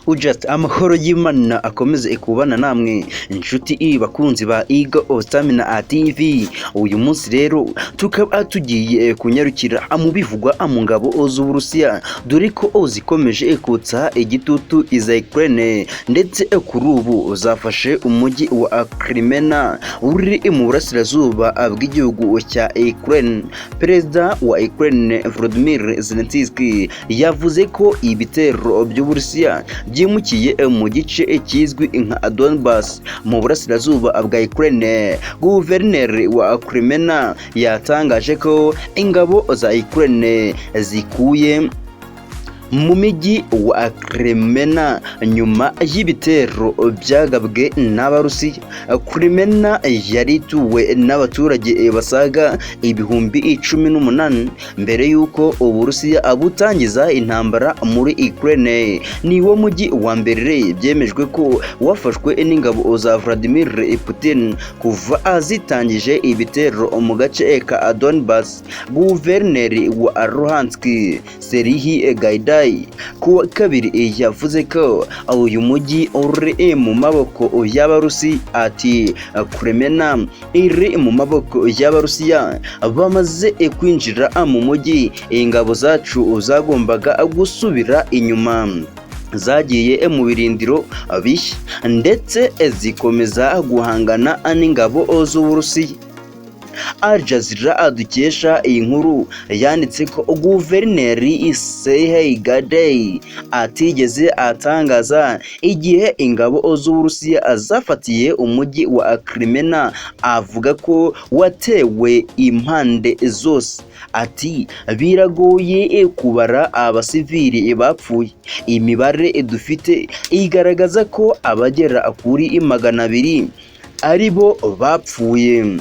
Just amahoro y'Imana akomeze kubana namwe inshuti bakunzi ba Stamina TV. Uyu munsi rero tukaba tugiye kunyarukira mu bivugwa mu ngabo z'Uburusiya, dore ko zikomeje kutsa igitutu iza Ukraine, ndetse kuri ubu zafashe umujyi wa Crimea uri mu burasirazuba bw'igihugu cya Ukraine. Perezida wa Ukraine Volodymyr Zelensky yavuze ko ibitero by'Uburusiya byimukiye mu gice kizwi nka Donbass mu burasirazuba bwa Ukraine. Guverineri wa Crimea yatangaje ko ingabo za Ukraine zikuye mu mijyi wa Crimea nyuma y'ibitero byagabwe n'Abarusiya. Crimea yari ituwe n'abaturage basaga ibihumbi 18 mbere y'uko Uburusiya abutangiza intambara muri Ukraine. Ni wo mujyi wa mbere byemejwe ko wafashwe n'ingabo za Vladimir Putin kuva azitangije ibitero mu gace ka Donbass. Guverineri wa Luhansk Serhiy Gaidai ku kabiri yavuze ko uyu mujyi uri mu maboko y'Abarusi. Ati Crimea iri mu maboko y'Abarusiya, bamaze kwinjira mu mujyi, ingabo zacu zagombaga gusubira inyuma, zagiye mu birindiro bishya ndetse zikomeza guhangana n'ingabo z'Uburusiya. Al Jazeera dukesha iyi nkuru yanditse ko Guverineri Serhiy Gaidai atigeze atangaza igihe ingabo z'Uburusiya zafatiye umujyi wa Crimea, avuga ko watewe impande zose. Ati biragoye kubara abasivili bapfuye, imibare dufite igaragaza ko abagera kuri 200 aribo bapfuye.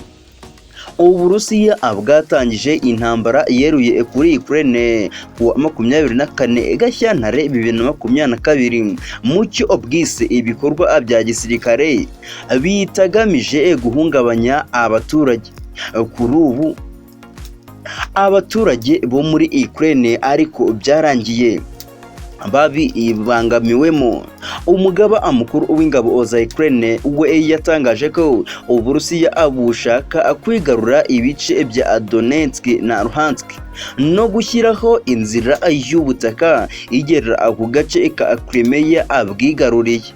Uburusiya bwatangije intambara yeruye kuri Ukraine ku 24 Gashyantare 2022 mu cyo bwise ibikorwa bya gisirikare bitagamije guhungabanya abaturage. Kuri ubu abaturage bo muri Ukraine ariko byarangiye babibangamiwemo. Umugaba mukuru w'ingabo za Ukraine we yatangaje ko Uburusiya bushaka kwigarura ibice bya Donetsk na Luhansk no gushyiraho inzira y'ubutaka igera ku gace ka Crimea abwigaruriye.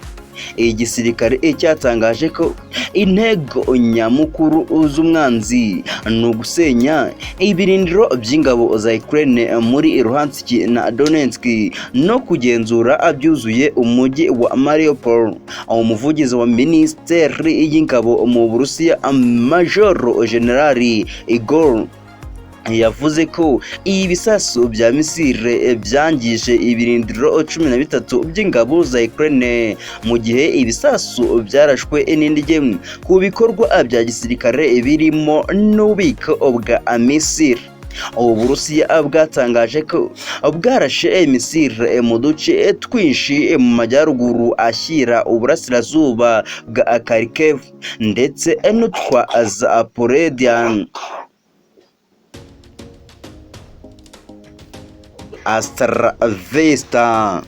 Igisirikare cyatangaje ko intego nyamukuru z'umwanzi ni ugusenya ibirindiro by'ingabo za Ukraine muri Luhansk na Donetsk no kugenzura byuzuye umujyi wa Mariupol. Umuvugizi wa Minisiteri y'Ingabo mu Burusiya Major General Igor yavuze ko ibisasu bya misile byangije ibirindiro 13 by'ingabo za Ukraine, mu gihe ibisasu byarashwe n'indege ku bikorwa bya gisirikare birimo n'ububiko bwa misile. Uburusiya bwatangaje ko bwarashe misile mu duce twinshi mu majyaruguru ashyira uburasirazuba bwa Kharkiv ndetse n'utwa Zaporizhzhia. Hasta la vista.